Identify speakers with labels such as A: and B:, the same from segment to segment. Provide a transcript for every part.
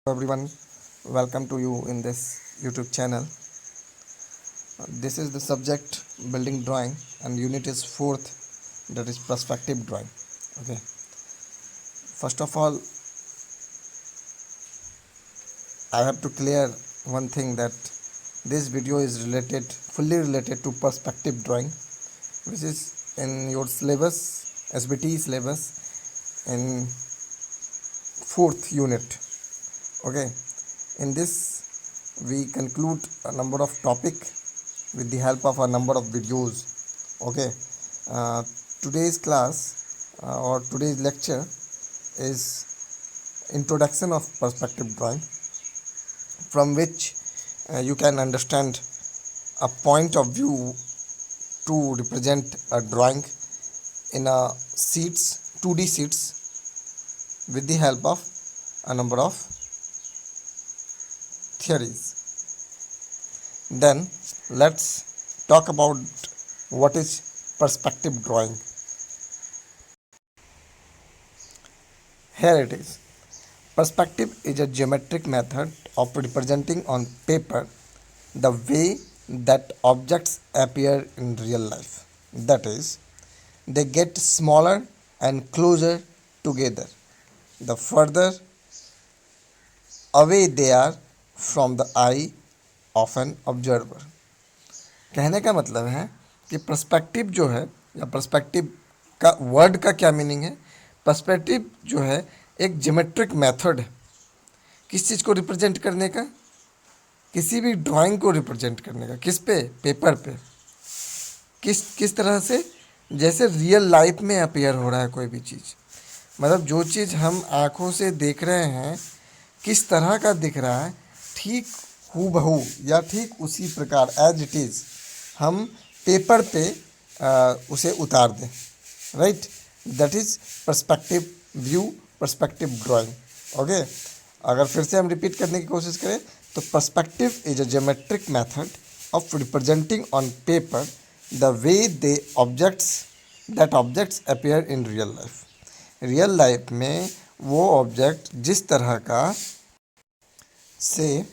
A: Everyone, welcome to you in this YouTube channel. This is the subject building drawing, and unit is fourth, that is perspective drawing. Okay, first of all, I have to clear one thing, that this video is fully related to perspective drawing, which is in your syllabus, SBT syllabus, in fourth unit. Okay, in this we conclude a number of topic with the help of a number of videos. Okay, uh, today's class or today's lecture is introduction of perspective drawing, from which you can understand a point of view to represent a drawing in a sheets, 2D sheets, with the help of a number of theories. Then let's talk about what is perspective drawing. Here it is. Perspective is a geometric method of representing on paper the way that objects appear in real life. That is, they get smaller and closer together the further away they are from the eye of an observer. कहने का मतलब है कि perspective जो है, या perspective का word का क्या मीनिंग है। पर्सपेक्टिव जो है एक ज्योमेट्रिक मेथड है किस चीज़ को रिप्रेजेंट करने का, किसी भी ड्राइंग को रिप्रेजेंट करने का। किस पे? पेपर पे। किस किस तरह से? जैसे रियल लाइफ में अपेयर हो रहा है कोई भी चीज़, मतलब जो चीज़ हम आँखों से देख रहे हैं किस तरह का दिख रहा है, ठीक हूबहू या ठीक उसी प्रकार एज इट इज़ हम पेपर पे उसे उतार दें। Right, that is perspective view, perspective drawing. Okay, अगर फिर से हम रिपीट करने की कोशिश करें तो perspective is a geometric method of representing on paper the way they objects appear in real life. Real life में वो ऑब्जेक्ट जिस तरह का से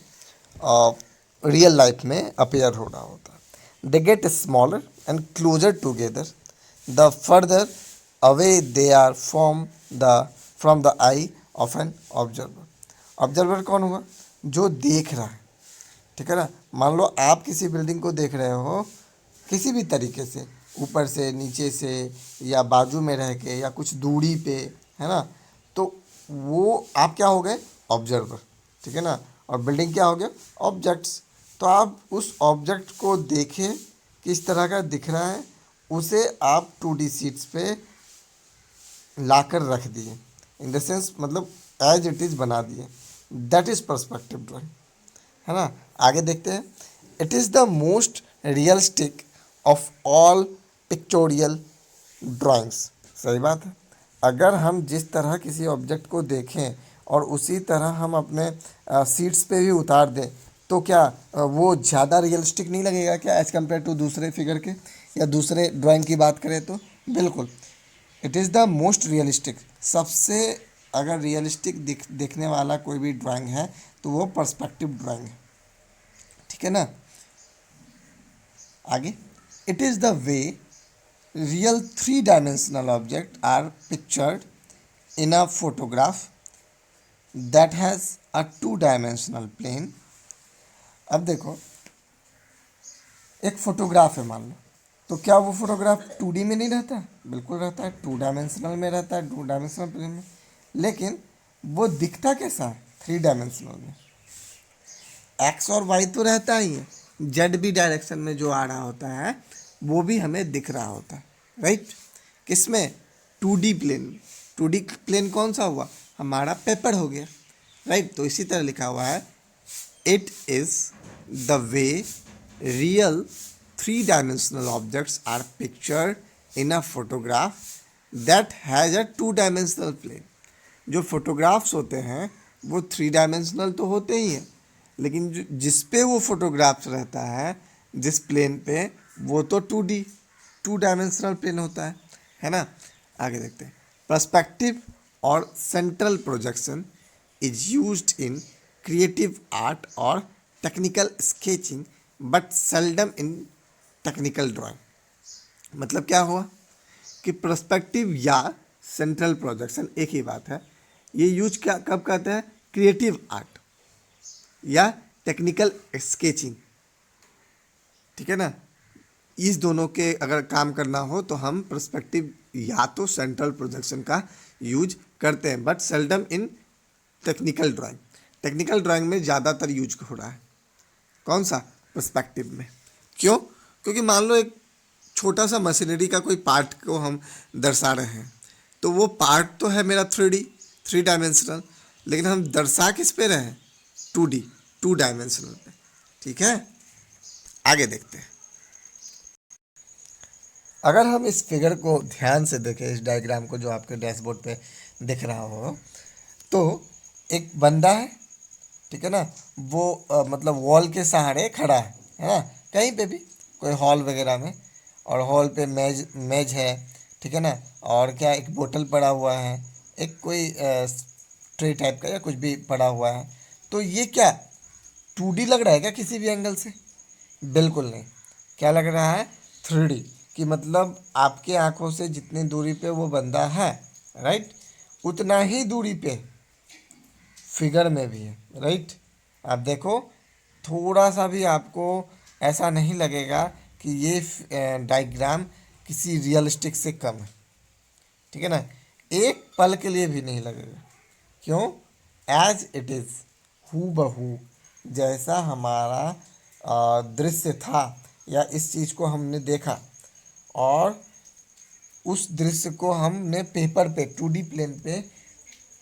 A: रियल लाइफ में अपेयर हो रहा होता है। They get smaller and closer together the further away they are from the eye of an observer. Observer कौन हुआ? जो देख रहा है। ठीक है ना। मान लो आप किसी बिल्डिंग को देख रहे हो किसी भी तरीके से, ऊपर से, नीचे से, या बाजू में रह के, या कुछ दूरी पे, है ना, तो वो आप क्या हो गए? ऑब्जर्वर। ठीक है ना। और बिल्डिंग क्या हो गया? ऑब्जेक्ट्स। तो आप उस ऑब्जेक्ट को देखें किस तरह का दिख रहा है, उसे आप 2D शीट्स पे लाकर रख दिए, इन द सेंस मतलब एज इट इज़ बना दिए। दैट इज़ पर्सपेक्टिव ड्राइंग, है ना। आगे देखते हैं। It is the most realistic of all pictorial drawings. सही बात है। अगर हम जिस तरह किसी ऑब्जेक्ट को देखें और उसी तरह हम अपने सीट्स पे भी उतार दें तो क्या वो ज़्यादा रियलिस्टिक नहीं लगेगा क्या, एज़ कम्पेयर टू दूसरे फिगर के, या दूसरे ड्राइंग की बात करें तो? बिल्कुल। It is the most realistic, सबसे अगर रियलिस्टिक दिखने वाला कोई भी ड्राइंग है तो वो पर्सपेक्टिव ड्राइंग है। ठीक है ना। आगे, it is the way real 3 dimensional object are pictured in a photograph that has a 2 dimensional plane. अब देखो, एक फोटोग्राफ है मान लो, तो क्या वो फोटोग्राफ 2D में नहीं रहता है? बिल्कुल रहता है, 2 डायमेंशनल में रहता है, 2 डायमेंशनल प्लेन में। लेकिन वो दिखता कैसा है? 3 डायमेंशनल में। एक्स और वाई तो रहता ही है, जेड भी डायरेक्शन में जो आ रहा होता है वो भी हमें दिख रहा होता है। राइट, किसमें? 2D प्लेन में। 2D प्लेन कौन सा हुआ? हमारा पेपर हो गया। राइट, तो इसी तरह लिखा हुआ है, it is the way real 3 dimensional objects are pictured in a photograph that has a 2 dimensional plane. जो फोटोग्राफ्स होते हैं वो 3 डायमेंशनल तो होते ही हैं, लेकिन जिस पे वो फोटोग्राफ्स रहता है, जिस प्लेन पे, वो तो 2D 2 डायमेंशनल प्लेन होता है ना। आगे देखते हैं। पर्सपेक्टिव और central projection is used in creative art और technical sketching but seldom in technical drawing. मतलब क्या हुआ कि पर्सपेक्टिव या सेंट्रल प्रोजेक्शन एक ही बात है। ये यूज क्या कब करते हैं? क्रिएटिव आर्ट या टेक्निकल स्केचिंग, ठीक है ना। इस दोनों के अगर काम करना हो तो हम पर्सपेक्टिव या तो सेंट्रल प्रोजेक्शन का यूज करते हैं, but seldom in technical drawing. Technical drawing में ज़्यादातर यूज हो रहा है कौन सा? पर्सपेक्टिव में। क्यों? क्योंकि मान लो एक छोटा सा मशीनरी का कोई पार्ट को हम दर्शा रहे हैं, तो वो पार्ट तो है मेरा 3D, 3 डायमेंशनल, लेकिन हम दर्शा किस पे रहे हैं? 2D, 2 डायमेंशनल पे। ठीक है, आगे देखते हैं। अगर हम इस फिगर को ध्यान से देखें, इस डायग्राम को जो आपके डैशबोर्ड पे दिख रहा हो, तो एक बंदा है, ठीक है ना। वो मतलब वॉल के सहारे खड़ा है ना, कहीं पे भी कोई हॉल वगैरह में, और हॉल पे मेज मेज है, ठीक है ना। और क्या, एक बोतल पड़ा हुआ है, एक कोई ट्रे टाइप का या कुछ भी पड़ा हुआ है। तो ये क्या 2D लग रहा है क्या किसी भी एंगल से? बिल्कुल नहीं। क्या लग रहा है? 3D। कि मतलब आपके आंखों से जितनी दूरी पे वो बंदा है, राइट, उतना ही दूरी पे फिगर में भी है, राइट। आप देखो, थोड़ा सा भी आपको ऐसा नहीं लगेगा कि ये डायग्राम किसी रियलिस्टिक से कम है, ठीक है ना। एक पल के लिए भी नहीं लगेगा। क्यों? एज इट इज़, हू बहू जैसा हमारा दृश्य था, या इस चीज़ को हमने देखा और उस दृश्य को हमने पेपर पे 2D प्लेन पे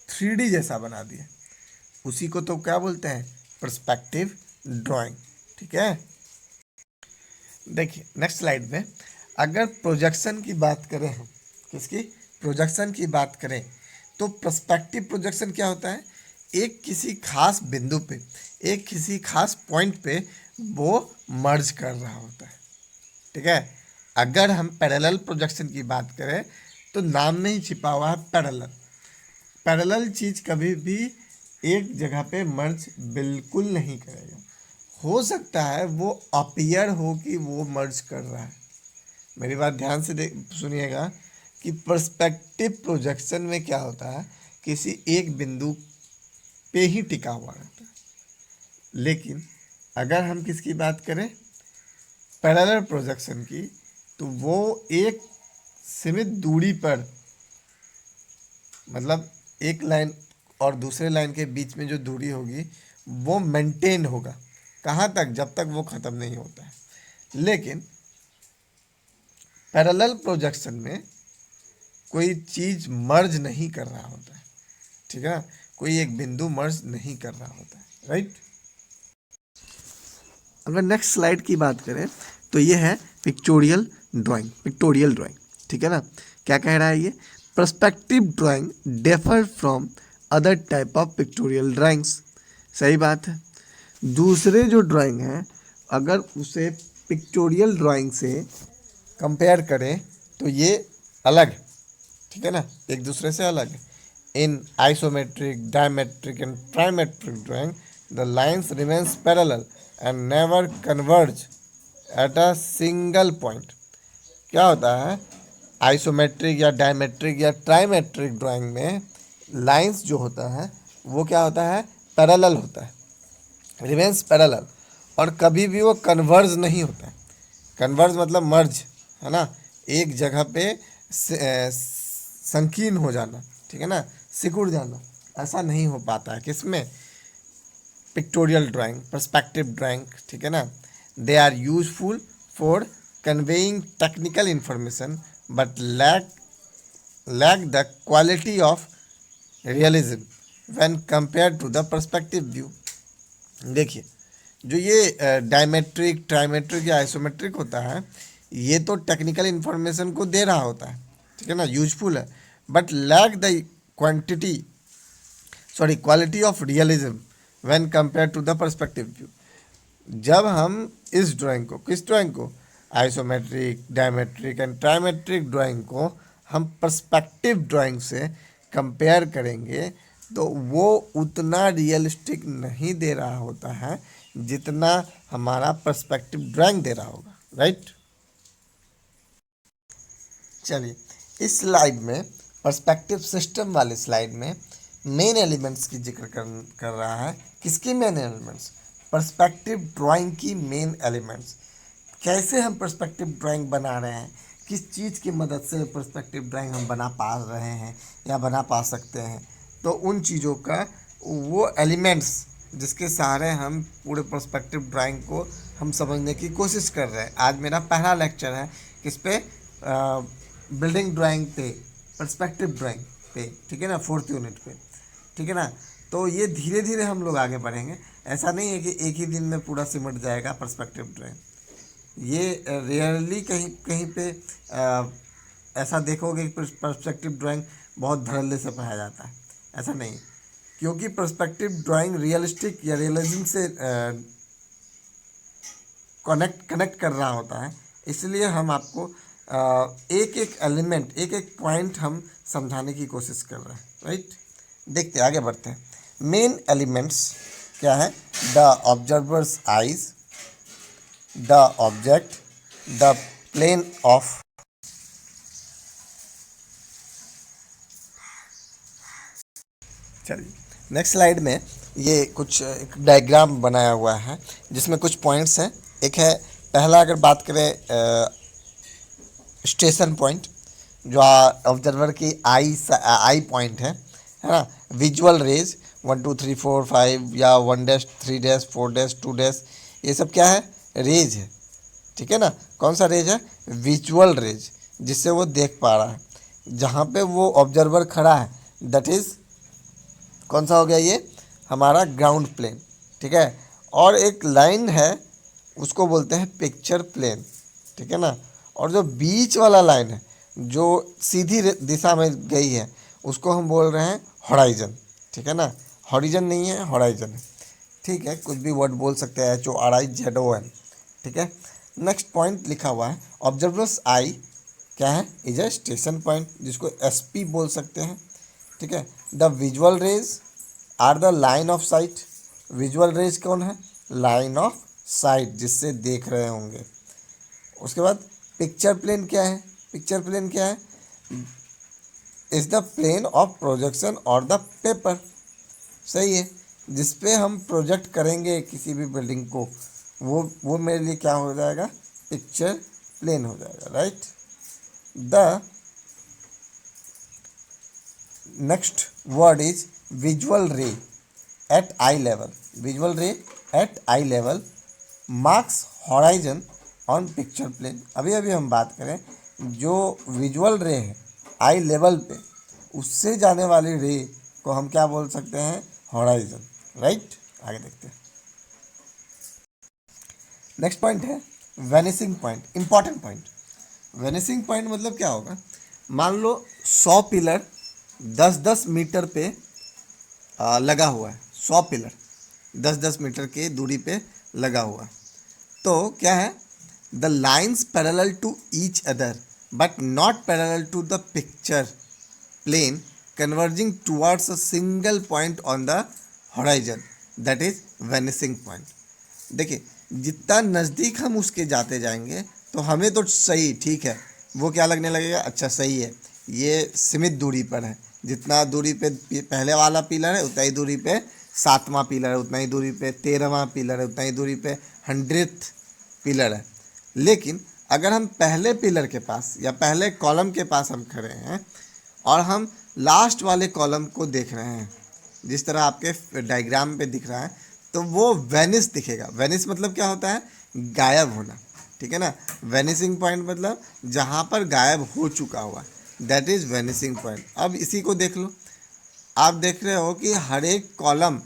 A: 3D जैसा बना दिया, उसी को तो क्या बोलते हैं? Perspective drawing. ठीक है, देखिए नेक्स्ट स्लाइड में, अगर प्रोजेक्शन की बात करें हम, किसकी? प्रोजेक्शन की बात करें, तो पर्सपेक्टिव प्रोजेक्शन क्या होता है? एक किसी खास बिंदु पे, एक किसी खास पॉइंट पे वो मर्ज कर रहा होता है, ठीक है। अगर हम पैरेलल प्रोजेक्शन की बात करें तो नाम में ही छिपा हुआ है पैरेलल। पैरेलल चीज़ कभी भी एक जगह पे मर्ज बिल्कुल नहीं करेगा। हो सकता है वो अपीयर हो कि वो मर्ज कर रहा है। मेरी बात ध्यान से सुनिएगा कि पर्सपेक्टिव प्रोजेक्शन में क्या होता है, किसी एक बिंदु पे ही टिका हुआ रहता है। लेकिन अगर हम किसकी बात करें, पैरेलल प्रोजेक्शन की, तो वो एक सीमित दूरी पर, मतलब एक लाइन और दूसरे लाइन के बीच में जो दूरी होगी वो मेंटेन होगा। कहाँ तक? जब तक वो ख़त्म नहीं होता है। लेकिन पैरेलल प्रोजेक्शन में कोई चीज़ मर्ज नहीं कर रहा होता है, ठीक है ना। कोई एक बिंदु मर्ज नहीं कर रहा होता है, राइट। अगर नेक्स्ट स्लाइड की बात करें तो ये है पिक्टोरियल ड्राइंग, पिक्टोरियल ड्राइंग, ठीक है ना। क्या कह रहा है ये? Perspective drawing differ from other type of pictorial drawings. सही बात है। दूसरे जो ड्राइंग हैं, अगर उसे पिक्टोरियल ड्राइंग से कंपेयर करें तो ये अलग है, ठीक है ना, एक दूसरे से अलग है। In isometric, dimetric and trimetric drawing the lines remains parallel and never converge at a single point. क्या होता है? आइसोमेट्रिक या डायमेट्रिक या ट्राइमेट्रिक ड्राइंग में लाइंस जो होता है वो क्या होता है? पैरेलल होता है, रिमेन्स पैरेलल, और कभी भी वो कन्वर्ज नहीं होता है। कन्वर्ज मतलब मर्ज, है ना, एक जगह पे संकीर्ण हो जाना, ठीक है ना, सिकुड़ जाना, ऐसा नहीं हो पाता है किसमें? पिक्टोरियल ड्राइंग, पर्सपेक्टिव ड्राइंग, ठीक है ना। They are useful for conveying technical information but lack the quality of realism when compare to the perspective view. देखिए, जो ये डायमेट्रिक, ट्राइमेट्रिक या आइसोमेट्रिक होता है, ये तो टेक्निकल इन्फॉर्मेशन को दे रहा होता है, ठीक है ना, यूजफुल है, but lack the quantity quality of realism when compare to the perspective view. जब हम इस ड्राइंग को, किस ड्राइंग को? Isometric, dimetric and trimetric drawing को हम पर्सपेक्टिव ड्राइंग से कंपेयर करेंगे तो वो उतना रियलिस्टिक नहीं दे रहा होता है जितना हमारा पर्सपेक्टिव ड्राइंग दे रहा होगा, राइट। चलिए, इस स्लाइड में, पर्सपेक्टिव सिस्टम वाले स्लाइड में, मेन एलिमेंट्स की जिक्र कर रहा है। किसकी मेन एलिमेंट्स? पर्सपेक्टिव ड्राइंग की मेन एलिमेंट्स। कैसे हम पर्सपेक्टिव ड्राइंग बना रहे हैं, किस चीज़ की मदद से पर्सपेक्टिव ड्राइंग हम बना पा रहे हैं या बना पा सकते हैं, तो उन चीज़ों का वो एलिमेंट्स जिसके सहारे हम पूरे पर्सपेक्टिव ड्राइंग को हम समझने की कोशिश कर रहे हैं। आज मेरा पहला लेक्चर है किस पे? बिल्डिंग ड्राइंग पे, पर्सपेक्टिव ड्राइंग पे, ठीक है ना, 4th यूनिट पे, ठीक है ना। तो ये धीरे धीरे हम लोग आगे बढ़ेंगे। ऐसा नहीं है कि एक ही दिन में पूरा सिमट जाएगा पर्सपेक्टिव ड्राइंग। ये रेयरली कहीं कहीं पे ऐसा देखोगे कि पर्सपेक्टिव ड्राइंग बहुत धड़ल्ले से पढ़ाया जाता है, ऐसा नहीं। क्योंकि पर्सपेक्टिव ड्राइंग रियलिस्टिक या रियलिज्म से कनेक्ट कर रहा होता है, इसलिए हम आपको एक एक एलिमेंट, एक एक पॉइंट हम समझाने की कोशिश कर रहे हैं, राइट। देखते आगे बढ़ते हैं। मेन एलिमेंट्स क्या है? The observer's eyes, the object, the plane of, चलिए नेक्स्ट स्लाइड में ये कुछ एक डायग्राम बनाया हुआ है जिसमें कुछ पॉइंट्स हैं। एक है, पहला अगर बात करें स्टेशन पॉइंट, जो ऑब्जर्वर की आई पॉइंट है ना। विजुअल रेज 1 2 3 4 5 या 1 डैश 3 डैश 4 डैश 2 डैश, ये सब क्या है? रेज है, ठीक है ना। कौन सा रेज है? विजुअल रेज, जिससे वो देख पा रहा है। जहाँ पे वो ऑब्जर्वर खड़ा है दैट इज़ कौन सा हो गया? ये हमारा ग्राउंड प्लेन, ठीक है। और एक लाइन है उसको बोलते हैं पिक्चर प्लेन, ठीक है ना। और जो बीच वाला लाइन है जो सीधी दिशा में गई है उसको हम बोल रहे हैं हॉराइजन, ठीक है ना। हॉरिजन नहीं है, हॉराइजन है, ठीक है। कुछ भी वर्ड बोल सकते हैं, HORIZON, ठीक है। नेक्स्ट पॉइंट लिखा हुआ है, ऑब्जर्वर्स आई क्या है? इज अ स्टेशन पॉइंट, जिसको SP बोल सकते हैं, ठीक है। The visual rays are the line of sight. Visual rays कौन है? लाइन ऑफ साइट, जिससे देख रहे होंगे। उसके बाद पिक्चर प्लेन क्या है? पिक्चर प्लेन क्या है? Is the plane of projection और द पेपर, सही है। जिस पे हम प्रोजेक्ट करेंगे किसी भी बिल्डिंग को, वो मेरे लिए क्या हो जाएगा? पिक्चर प्लेन हो जाएगा, right. The next word is visual ray at eye level. Visual ray at eye level marks horizon on picture plane. अभी अभी हम बात करें, जो विजुअल रे है आई लेवल पे, उससे जाने वाली रे को हम क्या बोल सकते हैं? Horizon, right. आगे देखते हैं। नेक्स्ट पॉइंट है vanishing point, important point. Vanishing point मतलब क्या होगा? मान लो 100 पिलर 10-10 मीटर पे लगा हुआ है। 100 पिलर 10-10 मीटर की दूरी पे लगा हुआ है। तो क्या है? The lines parallel to each other but not parallel to the picture plane converging towards a single point on the horizon, that is vanishing point. देखिए, जितना नज़दीक हम उसके जाते जाएंगे तो हमें तो सही, ठीक है, वो क्या लगने लगेगा? अच्छा सही है, ये सीमित दूरी पर है। जितना दूरी पे पहले वाला पिलर है उतना ही दूरी पे 7वां पिलर है, उतना ही दूरी पे 13वां पिलर है, उतना ही दूरी पे 100th पिलर है। लेकिन अगर हम पहले पिलर के पास या पहले कॉलम के पास हम खड़े हैं और हम लास्ट वाले कॉलम को देख रहे हैं, जिस तरह आपके डायग्राम पे दिख रहा है, तो वो वेनिस दिखेगा। वेनिस मतलब क्या होता है? गायब होना, ठीक है ना। वेनिसिंग पॉइंट मतलब जहाँ पर गायब हो चुका हुआ, दैट इज़ वेनिसिंग पॉइंट। अब इसी को देख लो, आप देख रहे हो कि हर एक कॉलम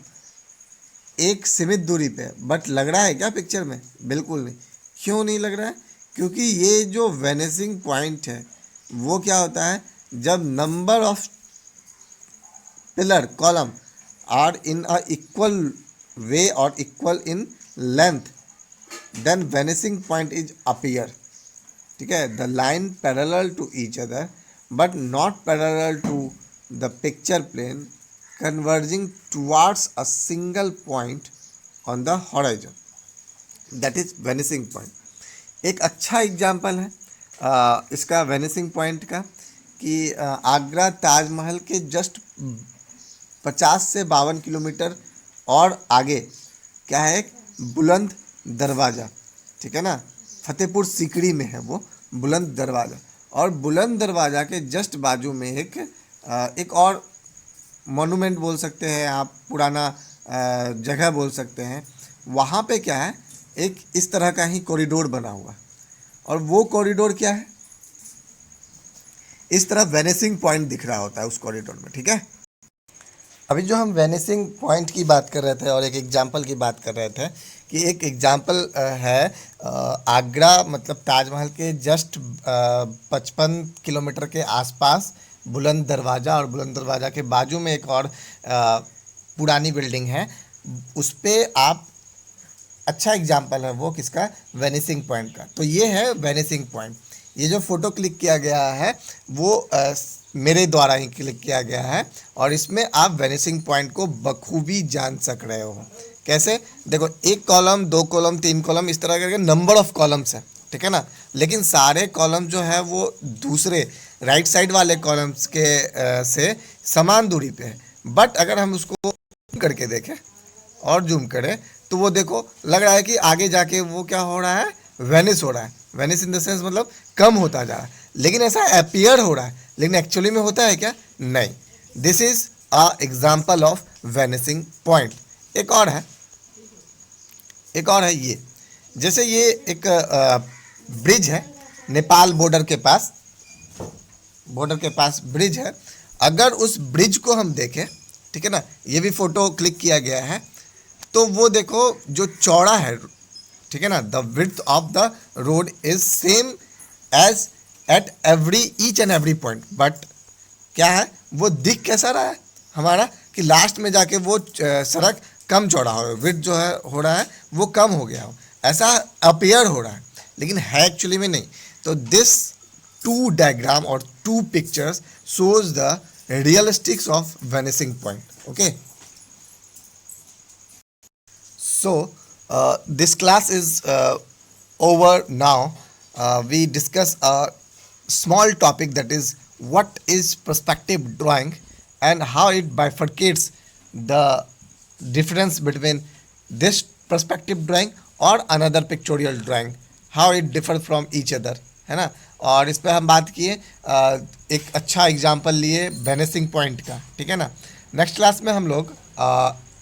A: एक सीमित दूरी पे, बट लग रहा है क्या पिक्चर में? बिल्कुल नहीं। क्यों नहीं लग रहा है? क्योंकि ये जो वेनिसिंग पॉइंट है वो क्या होता है? जब number of pillar column are in a equal way और equal in length, then vanishing point is appear, ठीक है। The line parallel to each other but not parallel to the picture plane converging towards a single point on the horizon, that is vanishing point. एक अच्छा example है इसका vanishing point का कि आगरा ताजमहल के just 50 से 52 किलोमीटर और आगे क्या है, एक बुलंद दरवाज़ा, ठीक है ना, फतेहपुर सीकरी में है वो बुलंद दरवाज़ा। और बुलंद दरवाज़ा के जस्ट बाजू में एक और मॉन्यूमेंट बोल सकते हैं आप, पुराना जगह बोल सकते हैं। वहाँ पे क्या है, एक इस तरह का ही कॉरिडोर बना हुआ, और वो कॉरिडोर क्या है, इस तरह वेनिसिंग पॉइंट दिख रहा होता है उस कॉरिडोर में, ठीक है। अभी जो हम वेनिसिंग पॉइंट की बात कर रहे थे और एक एग्जाम्पल की बात कर रहे थे कि एक एग्जाम्पल है आगरा मतलब ताजमहल के जस्ट 55 किलोमीटर के आसपास बुलंद दरवाज़ा, और बुलंद दरवाज़ा के बाजू में एक और पुरानी बिल्डिंग है, उस पर आप अच्छा एग्जाम्पल है वो किसका, वेनिसिंग पॉइंट का। तो ये है वेनिसिंग पॉइंट। ये जो फ़ोटो क्लिक किया गया है वो मेरे द्वारा ही क्लिक किया गया है, और इसमें आप वेनिसिंग पॉइंट को बखूबी जान सक रहे हो। कैसे, देखो, 1 कॉलम 2 कॉलम 3 कॉलम इस तरह करके नंबर ऑफ कॉलम्स है, ठीक है ना, लेकिन सारे कॉलम जो है वो दूसरे राइट साइड वाले कॉलम्स के से समान दूरी पे है। बट अगर हम उसको करके देखें और जूम करें तो वो देखो लग रहा है कि आगे जाके वो क्या हो रहा है, वेनिस हो रहा है। वेनिस इन द सेंस मतलब कम होता जा रहा है, लेकिन ऐसा अपीयर हो रहा है, लेकिन एक्चुअली में होता है क्या, नहीं। This is a example of vanishing point. एक और है ये, जैसे ये एक ब्रिज है नेपाल बॉर्डर के पास ब्रिज है। अगर उस ब्रिज को हम देखें, ठीक है ना, ये भी फोटो क्लिक किया गया है, तो वो देखो जो चौड़ा है, ठीक है ना, the width of the road is same as at each end every point. But क्या है, वो दिख कैसा रहा है हमारा कि लास्ट में जाके वो सड़क कम चौड़ा हो, विड्थ जो है हो रहा है वो कम हो गया हो, ऐसा अपीयर हो रहा है, लेकिन है एक्चुअली में नहीं। तो दिस 2 डायग्राम और 2 pictures shows the realistics of vanishing point. Okay, so this class is over now. We discuss a small topic, that is what is perspective drawing and how it bifurcates the difference between this perspective drawing or another pictorial drawing, how it differ from each other, है ना। और इस पर हम बात किए, एक अच्छा एग्जाम्पल लिए वेनिसिंग पॉइंट का, ठीक है ना। नेक्स्ट क्लास में हम लोग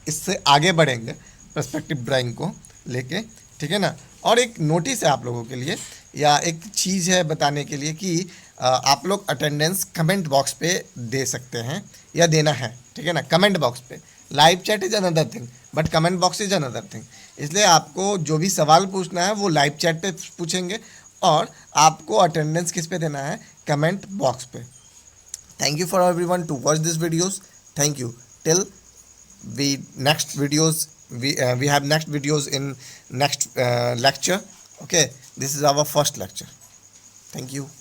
A: इससे आगे बढ़ेंगे पर्सपेक्टिव ड्राइंग को लेके, ठीक है ना। और एक नोटिस है आप लोगों के लिए, या एक चीज़ है बताने के लिए कि आप लोग अटेंडेंस कमेंट बॉक्स पे दे सकते हैं या देना है, ठीक है ना, कमेंट बॉक्स पे। Live chat is another thing but comment box is another thing. इसलिए आपको जो भी सवाल पूछना है वो लाइव चैट पे पूछेंगे, और आपको अटेंडेंस किस पे देना है, कमेंट बॉक्स पे। Thank you for everyone to watch this videos. Thank you till we next videos, we have next videos in next lecture. Okay, this is our first lecture. Thank you.